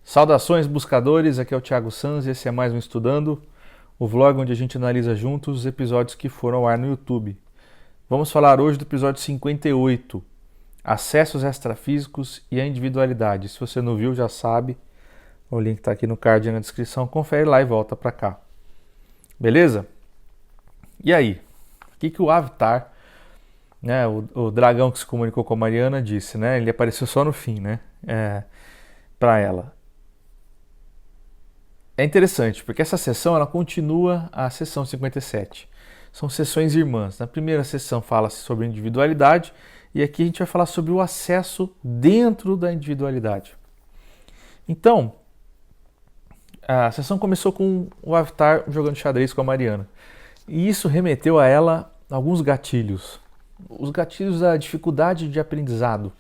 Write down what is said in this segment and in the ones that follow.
Saudações buscadores, aqui é o Thiago Sanz e esse é mais um Estudando, o vlog onde a gente analisa juntos os episódios que foram ao ar no YouTube. Vamos falar hoje do episódio 58, Acessos Extrafísicos e a Individualidade. Se você não viu, já sabe, o link está aqui no card na descrição, confere lá e volta para cá. Beleza? E aí, o que o Avatar, né, o dragão que se comunicou com a Mariana disse, né? Ele apareceu só no fim, né? Para ela. É interessante, porque essa sessão ela continua a sessão 57. São sessões irmãs. Na primeira sessão fala-se sobre individualidade e aqui a gente vai falar sobre o acesso dentro da individualidade. Então, a sessão começou com o Avatar jogando xadrez com a Mariana. E isso remeteu a ela alguns gatilhos. Os gatilhos da dificuldade de aprendizado.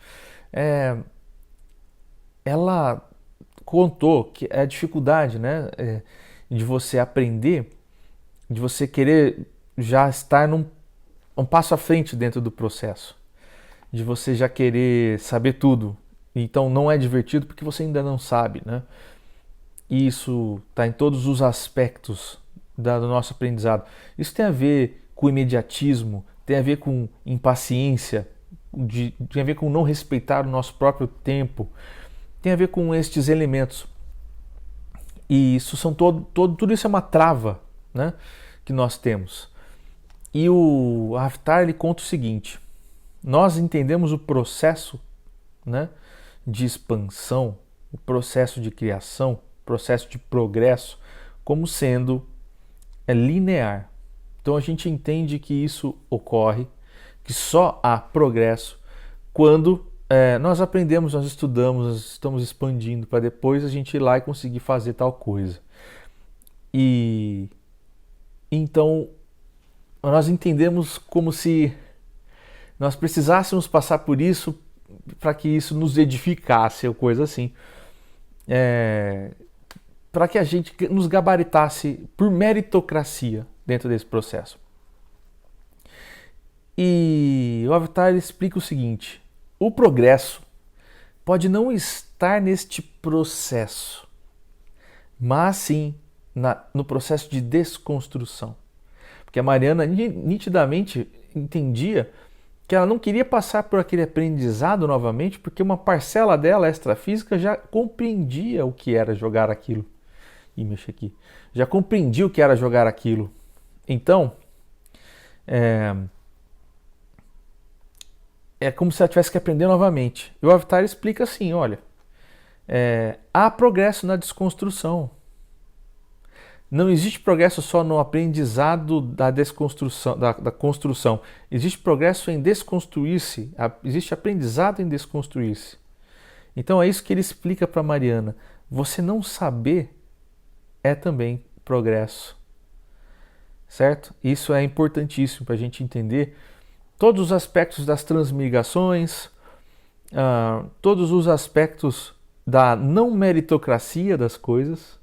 Ela contou que a dificuldade, né, de você aprender, de você querer já estar um passo à frente dentro do processo, de você já querer saber tudo. Então não é divertido porque você ainda não sabe, né? E isso está em todos os aspectos do nosso aprendizado. Isso tem a ver com imediatismo, tem a ver com impaciência, tem a ver com não respeitar o nosso próprio tempo. Tem a ver com estes elementos. E isso são tudo isso é uma trava, né, que nós temos. E o Avatar ele conta o seguinte: nós entendemos o processo, né, de expansão, o processo de criação, o processo de progresso como sendo linear. Então a gente entende que isso ocorre, que só há progresso quando nós aprendemos, nós estudamos, nós estamos expandindo para depois a gente ir lá e conseguir fazer tal coisa. E então nós entendemos como se nós precisássemos passar por isso para que isso nos edificasse ou coisa assim. Para que a gente nos gabaritasse por meritocracia dentro desse processo. E o Avatar explica o seguinte: o progresso pode não estar neste processo, mas sim no processo de desconstrução. Porque a Mariana nitidamente entendia que ela não queria passar por aquele aprendizado novamente, porque uma parcela dela, extrafísica, já compreendia o que era jogar aquilo. Mexer aqui. Já compreendia o que era jogar aquilo. Então, é como se ela tivesse que aprender novamente. E o Avatar explica assim, olha, há progresso na desconstrução. Não existe progresso só no aprendizado da desconstrução, da construção. Existe progresso em desconstruir-se. Existe aprendizado em desconstruir-se. Então é isso que ele explica para Mariana. Você não saber é também progresso. Certo? Isso é importantíssimo para a gente entender todos os aspectos das transmigrações, todos os aspectos da não meritocracia das coisas,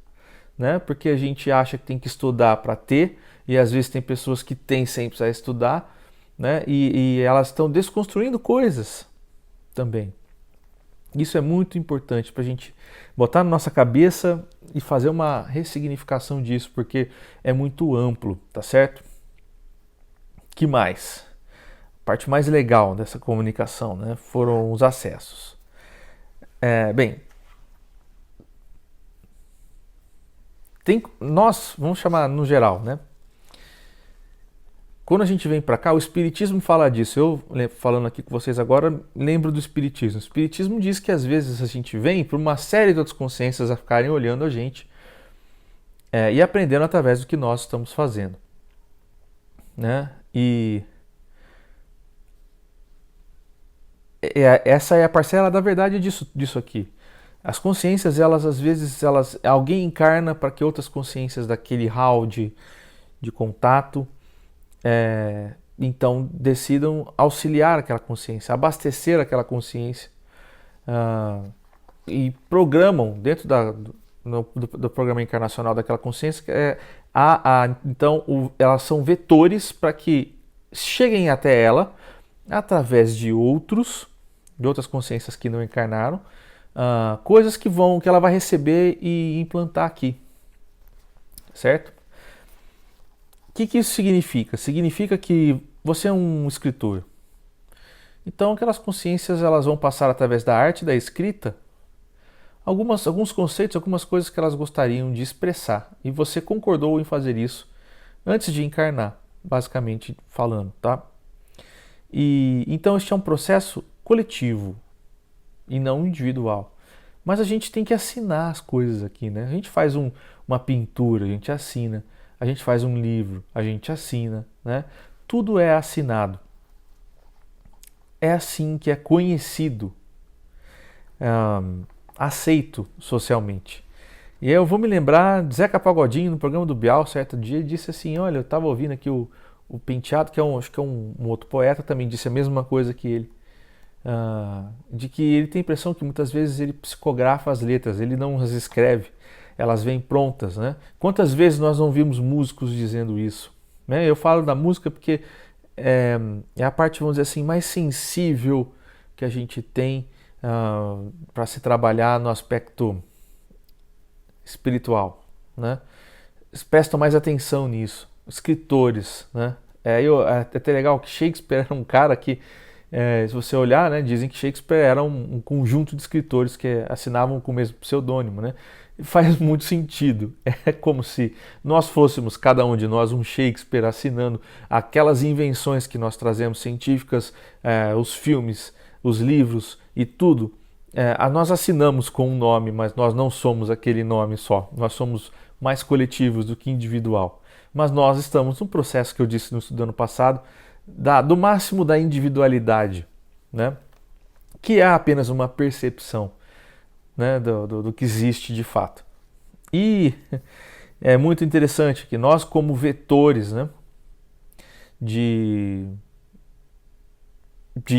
né? Porque a gente acha que tem que estudar para ter, e às vezes tem pessoas que têm sem precisar estudar, né? E elas estão desconstruindo coisas também. Isso é muito importante para a gente botar na nossa cabeça e fazer uma ressignificação disso, porque é muito amplo, tá certo? Que mais? A parte mais legal dessa comunicação, né, foram os acessos. Nós, vamos chamar no geral, né? Quando a gente vem para cá, o Espiritismo fala disso. Eu, falando aqui com vocês agora, lembro do Espiritismo. O Espiritismo diz que às vezes a gente vem por uma série de outras consciências a ficarem olhando a gente e aprendendo através do que nós estamos fazendo, né? E essa é a parcela da verdade disso aqui. As consciências, elas às vezes, alguém encarna para que outras consciências daquele hall de contato então decidam auxiliar aquela consciência, abastecer aquela consciência e programam dentro do programa encarnacional daquela consciência. Então elas são vetores para que cheguem até ela através de outras consciências que não encarnaram, coisas que ela vai receber e implantar aqui, certo? O que isso significa? Significa que você é um escritor. Então aquelas consciências elas vão passar através da arte, da escrita, alguns conceitos, algumas coisas que elas gostariam de expressar. E você concordou em fazer isso antes de encarnar, basicamente falando, tá? E então este é um processo coletivo e não individual. Mas a gente tem que assinar as coisas aqui, né? A gente faz uma pintura, a gente assina. A gente faz um livro, a gente assina, né? Tudo é assinado. É assim que é conhecido, aceito socialmente. E aí eu vou me lembrar de Zeca Pagodinho no programa do Bial, certo dia, disse assim, olha, eu estava ouvindo aqui o Penteado, que acho que é um outro poeta, também disse a mesma coisa que ele. De que ele tem a impressão que muitas vezes ele psicografa as letras, ele não as escreve, elas vêm prontas, né? Quantas vezes nós não vimos músicos dizendo isso? Né? Eu falo da música porque é a parte, vamos dizer assim, mais sensível que a gente tem para se trabalhar no aspecto espiritual, né? Prestam mais atenção nisso. Escritores, né? É até legal que Shakespeare era um cara que, se você olhar, né, dizem que Shakespeare era um conjunto de escritores que assinavam com o mesmo pseudônimo, né? Faz muito sentido. É como se nós fôssemos, cada um de nós, um Shakespeare assinando aquelas invenções que nós trazemos, científicas, os filmes, os livros e tudo. Nós assinamos com um nome, mas nós não somos aquele nome só. Nós somos mais coletivos do que individual. Mas nós estamos num processo que eu disse no estudo do ano passado, do máximo da individualidade, né? Que é apenas uma percepção, né, do que existe de fato. E é muito interessante que nós, como vetores, né, de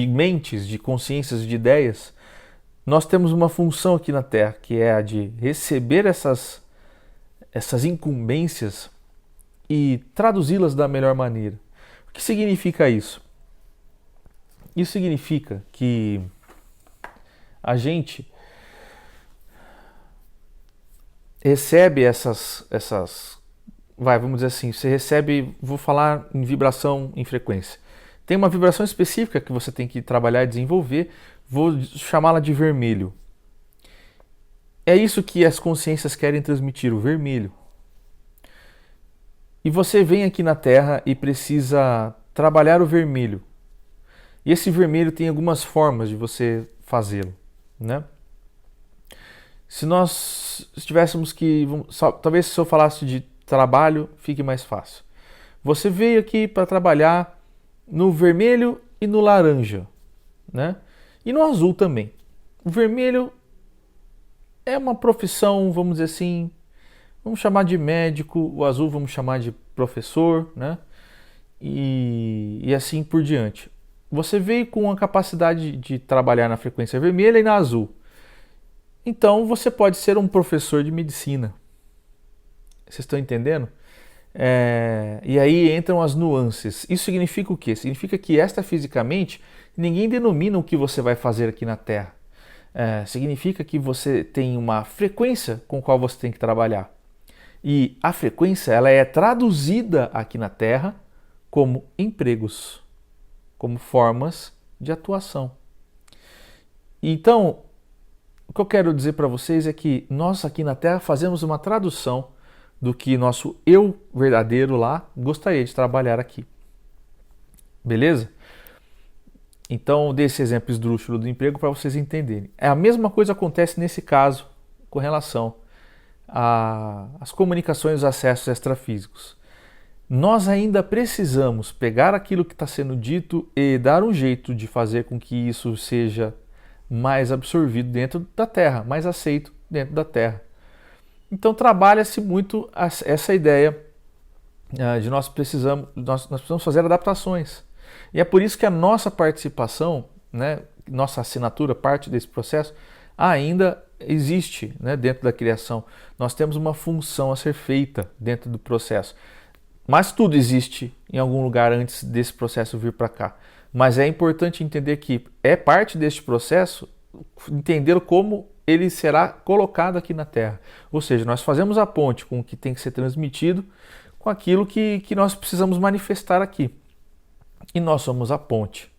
mentes, de consciências, de ideias, nós temos uma função aqui na Terra, que é a de receber essas incumbências e traduzi-las da melhor maneira. O que significa isso? Isso significa que a gente recebe vamos dizer assim, você recebe, vou falar em vibração, em frequência. Tem uma vibração específica que você tem que trabalhar e desenvolver, vou chamá-la de vermelho. É isso que as consciências querem transmitir, o vermelho. E você vem aqui na Terra e precisa trabalhar o vermelho. E esse vermelho tem algumas formas de você fazê-lo, né? Se nós tivéssemos que... talvez se eu falasse de trabalho, fique mais fácil. Você veio aqui para trabalhar no vermelho e no laranja, né? E no azul também. O vermelho é uma profissão, vamos dizer assim, vamos chamar de médico, o azul vamos chamar de professor, né? E assim por diante. Você veio com a capacidade de trabalhar na frequência vermelha e na azul. Então você pode ser um professor de medicina. Vocês estão entendendo? E aí entram as nuances. Isso significa o quê? Significa que fisicamente ninguém denomina o que você vai fazer aqui na Terra. Significa que você tem uma frequência com a qual você tem que trabalhar. E a frequência ela é traduzida aqui na Terra como empregos, como formas de atuação. Então, o que eu quero dizer para vocês é que nós aqui na Terra fazemos uma tradução do que nosso eu verdadeiro lá gostaria de trabalhar aqui. Beleza? Então, dei esse exemplo esdrúxulo do emprego para vocês entenderem. A mesma coisa acontece nesse caso com relação às comunicações e os acessos extrafísicos. Nós ainda precisamos pegar aquilo que está sendo dito e dar um jeito de fazer com que isso seja mais absorvido dentro da Terra, mais aceito dentro da Terra. Então trabalha-se muito essa ideia de nós precisamos fazer adaptações. E é por isso que a nossa participação, né, nossa assinatura, parte desse processo, ainda existe, né, dentro da criação. Nós temos uma função a ser feita dentro do processo. Mas tudo existe em algum lugar antes desse processo vir para cá. Mas é importante entender que é parte deste processo entender como ele será colocado aqui na Terra. Ou seja, nós fazemos a ponte com o que tem que ser transmitido com aquilo que nós precisamos manifestar aqui. E nós somos a ponte.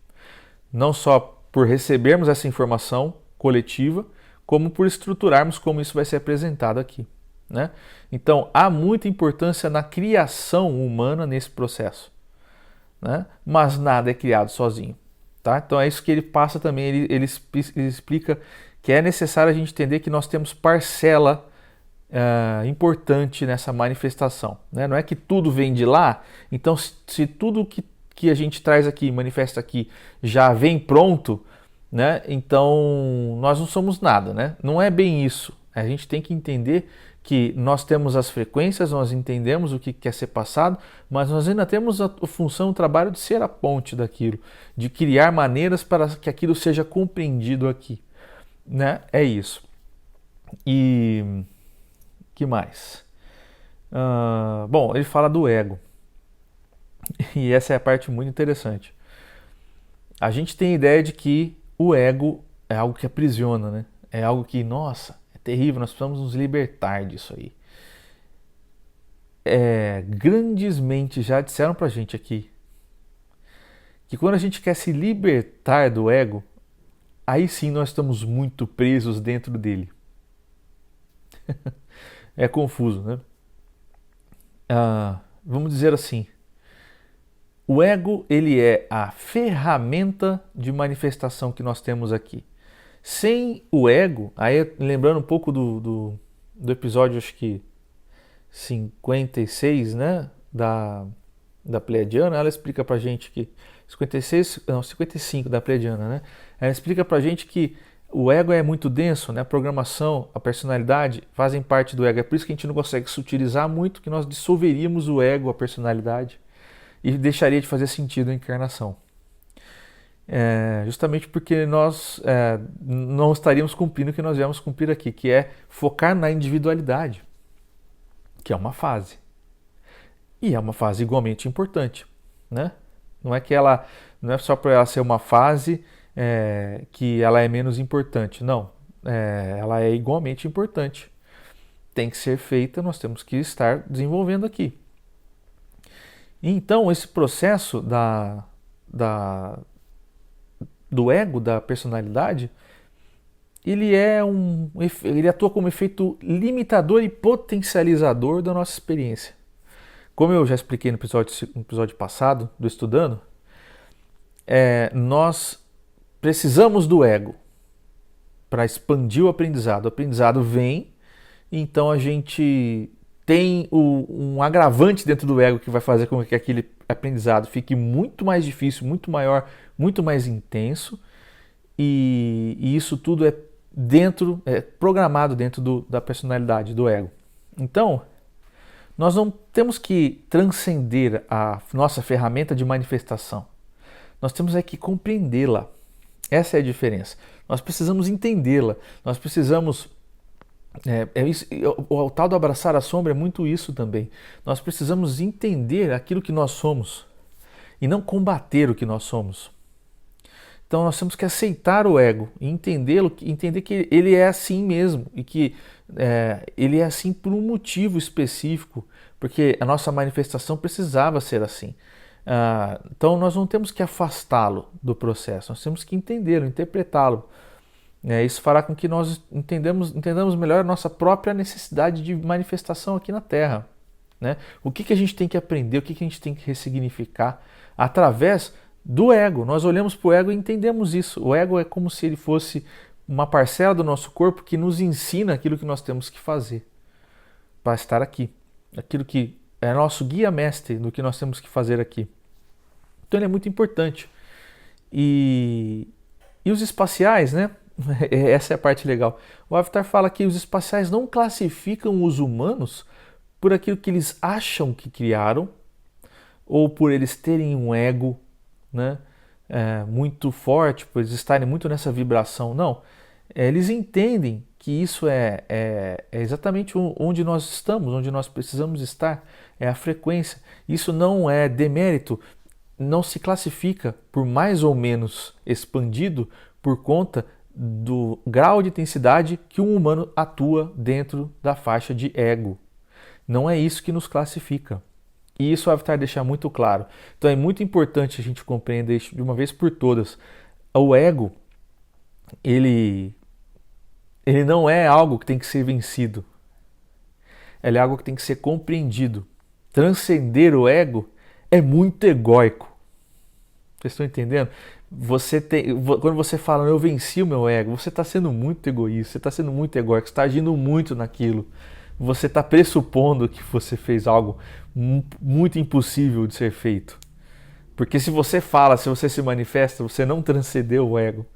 Não só por recebermos essa informação coletiva, como por estruturarmos como isso vai ser apresentado aqui, né? Então, há muita importância na criação humana nesse processo, né? Mas nada é criado sozinho, tá? Então é isso que ele passa também, ele explica que é necessário a gente entender que nós temos parcela importante nessa manifestação, né? Não é que tudo vem de lá, então se tudo que a gente traz aqui, manifesta aqui, já vem pronto, né? Então nós não somos nada, né? Não é bem isso. A gente tem que entender que nós temos as frequências, nós entendemos o que quer ser passado, mas nós ainda temos a função, o trabalho de ser a ponte daquilo, de criar maneiras para que aquilo seja compreendido aqui, né? É isso. E que mais? Bom, ele fala do ego. E essa é a parte muito interessante. A gente tem a ideia de que o ego é algo que aprisiona, né? É algo que, nossa, é terrível, nós precisamos nos libertar disso aí. Grandes mentes já disseram pra gente aqui que quando a gente quer se libertar do ego, aí sim nós estamos muito presos dentro dele. É confuso, né? Vamos dizer assim, o ego, ele é a ferramenta de manifestação que nós temos aqui. Sem o ego, aí lembrando um pouco do episódio, acho que 56, né, da Pleiadiana, ela explica pra gente que 55 da Pleiadiana, né? Ela explica pra gente que o ego é muito denso, né? A programação, a personalidade fazem parte do ego. É por isso que a gente não consegue sutilizar muito, que nós dissolveríamos o ego, a personalidade, e deixaria de fazer sentido a encarnação. Justamente porque nós não estaríamos cumprindo o que nós viemos cumprir aqui, que é focar na individualidade, que é uma fase. E é uma fase igualmente importante, né? Não é só por ela ser uma fase que ela é menos importante. Não, ela é igualmente importante. Tem que ser feita, nós temos que estar desenvolvendo aqui. Então, esse processo do ego, da personalidade, ele atua como efeito limitador e potencializador da nossa experiência. Como eu já expliquei no episódio passado, do Estudando, nós precisamos do ego para expandir o aprendizado. O aprendizado vem, então a gente tem um agravante dentro do ego que vai fazer com que aquele aprendizado fique muito mais difícil, muito maior, muito mais intenso, e isso tudo é programado dentro da personalidade, do ego. Então, nós não temos que transcender a nossa ferramenta de manifestação. Nós temos que compreendê-la. Essa é a diferença. Nós precisamos entendê-la. Nós precisamos... o tal do abraçar a sombra é muito isso também. Nós precisamos entender aquilo que nós somos e não combater o que nós somos. Então nós temos que aceitar o ego e entendê-lo, entender que ele é assim mesmo e que ele é assim por um motivo específico, porque a nossa manifestação precisava ser assim. Então nós não temos que afastá-lo do processo, nós temos que entendê-lo, interpretá-lo. Isso fará com que nós entendamos melhor a nossa própria necessidade de manifestação aqui na Terra, né? O que a gente tem que aprender, o que a gente tem que ressignificar através do ego. Nós olhamos para o ego e entendemos isso. O ego é como se ele fosse uma parcela do nosso corpo que nos ensina aquilo que nós temos que fazer para estar aqui. Aquilo que é nosso guia-mestre do que nós temos que fazer aqui. Então ele é muito importante. E os espaciais, né? Essa é a parte legal. O Avatar fala que os espaciais não classificam os humanos por aquilo que eles acham que criaram ou por eles terem um ego, né, muito forte, por eles estarem muito nessa vibração. Não, eles entendem que isso é exatamente onde nós estamos, onde nós precisamos estar, é a frequência. Isso não é demérito, não se classifica por mais ou menos expandido por conta do grau de intensidade que um humano atua dentro da faixa de ego. Não é isso que nos classifica. E isso o Avatar deixa muito claro. Então é muito importante a gente compreender isso de uma vez por todas. O ego, ele não é algo que tem que ser vencido. Ele é algo que tem que ser compreendido. Transcender o ego é muito egóico. Vocês estão entendendo? Quando você fala, eu venci o meu ego, você está sendo muito egoísta, você está sendo muito egóico, você está agindo muito naquilo. Você está pressupondo que você fez algo muito impossível de ser feito. Porque se você fala, se você se manifesta, você não transcendeu o ego.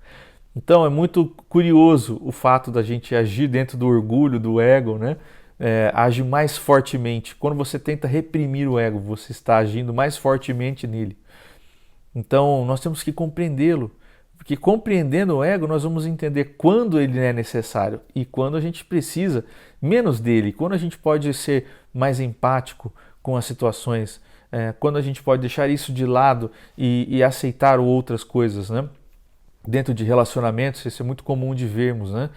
Então é muito curioso o fato da gente agir dentro do orgulho, do ego, né? Age mais fortemente. Quando você tenta reprimir o ego, você está agindo mais fortemente nele. Então nós temos que compreendê-lo, porque compreendendo o ego nós vamos entender quando ele é necessário e quando a gente precisa menos dele, quando a gente pode ser mais empático com as situações, quando a gente pode deixar isso de lado e aceitar outras coisas, né? Dentro de relacionamentos, isso é muito comum de vermos, né?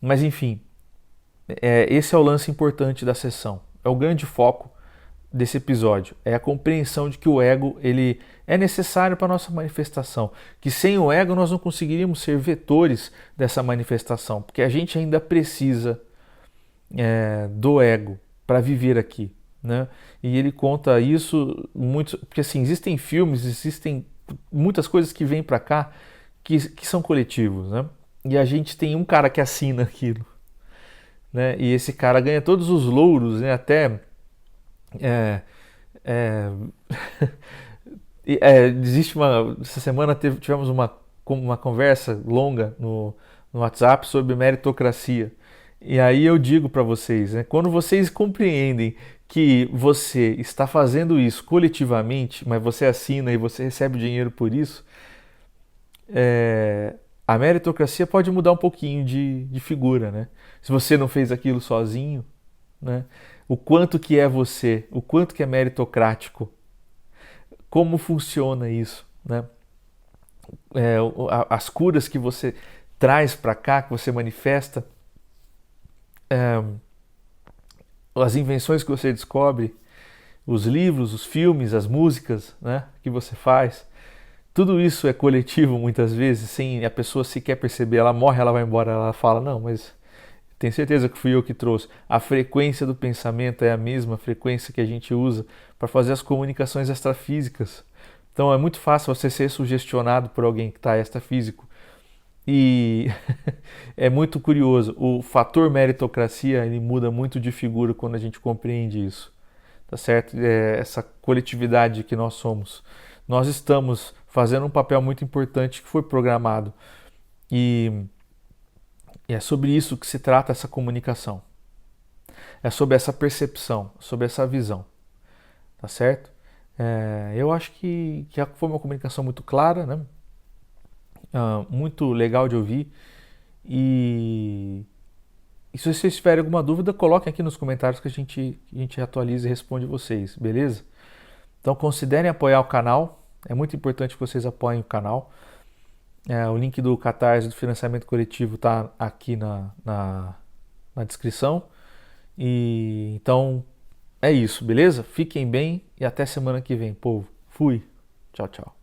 Mas enfim, esse é o lance importante da sessão, é o grande foco desse episódio, é a compreensão de que o ego ele é necessário para a nossa manifestação, que sem o ego nós não conseguiríamos ser vetores dessa manifestação, porque a gente ainda precisa do ego para viver aqui, né? E ele conta isso muito, porque assim, existem filmes, existem muitas coisas que vêm para cá que são coletivos, né? E a gente tem um cara que assina aquilo, né? E esse cara ganha todos os louros, né? Até é, é, existe essa semana tivemos uma conversa longa no WhatsApp sobre meritocracia. E aí eu digo para vocês, né, quando vocês compreendem que você está fazendo isso coletivamente, mas você assina e você recebe dinheiro por isso, a meritocracia pode mudar um pouquinho de figura, né? Se você não fez aquilo sozinho, né? O quanto que é você, o quanto que é meritocrático, como funciona isso, né? As curas que você traz para cá, que você manifesta, as invenções que você descobre, os livros, os filmes, as músicas, né, que você faz, tudo isso é coletivo muitas vezes, sem a pessoa sequer perceber. Ela morre, ela vai embora, ela fala, não, mas tenho certeza que fui eu que trouxe. A frequência do pensamento é a mesma frequência que a gente usa para fazer as comunicações extrafísicas. Então é muito fácil você ser sugestionado por alguém que está extrafísico. E é muito curioso, o fator meritocracia ele muda muito de figura quando a gente compreende isso, tá certo? Essa coletividade que nós somos. Nós estamos fazendo um papel muito importante que foi programado. E é sobre isso que se trata essa comunicação. É sobre essa percepção, sobre essa visão. Tá certo? Eu acho que foi uma comunicação muito clara, né? Muito legal de ouvir. E se vocês tiverem alguma dúvida, coloquem aqui nos comentários que a gente atualiza e responde vocês, beleza? Então considerem apoiar o canal. É muito importante que vocês apoiem o canal. O link do Catarse do financiamento coletivo está aqui na descrição. E então é isso, beleza? Fiquem bem e até semana que vem, povo. Fui. Tchau, tchau.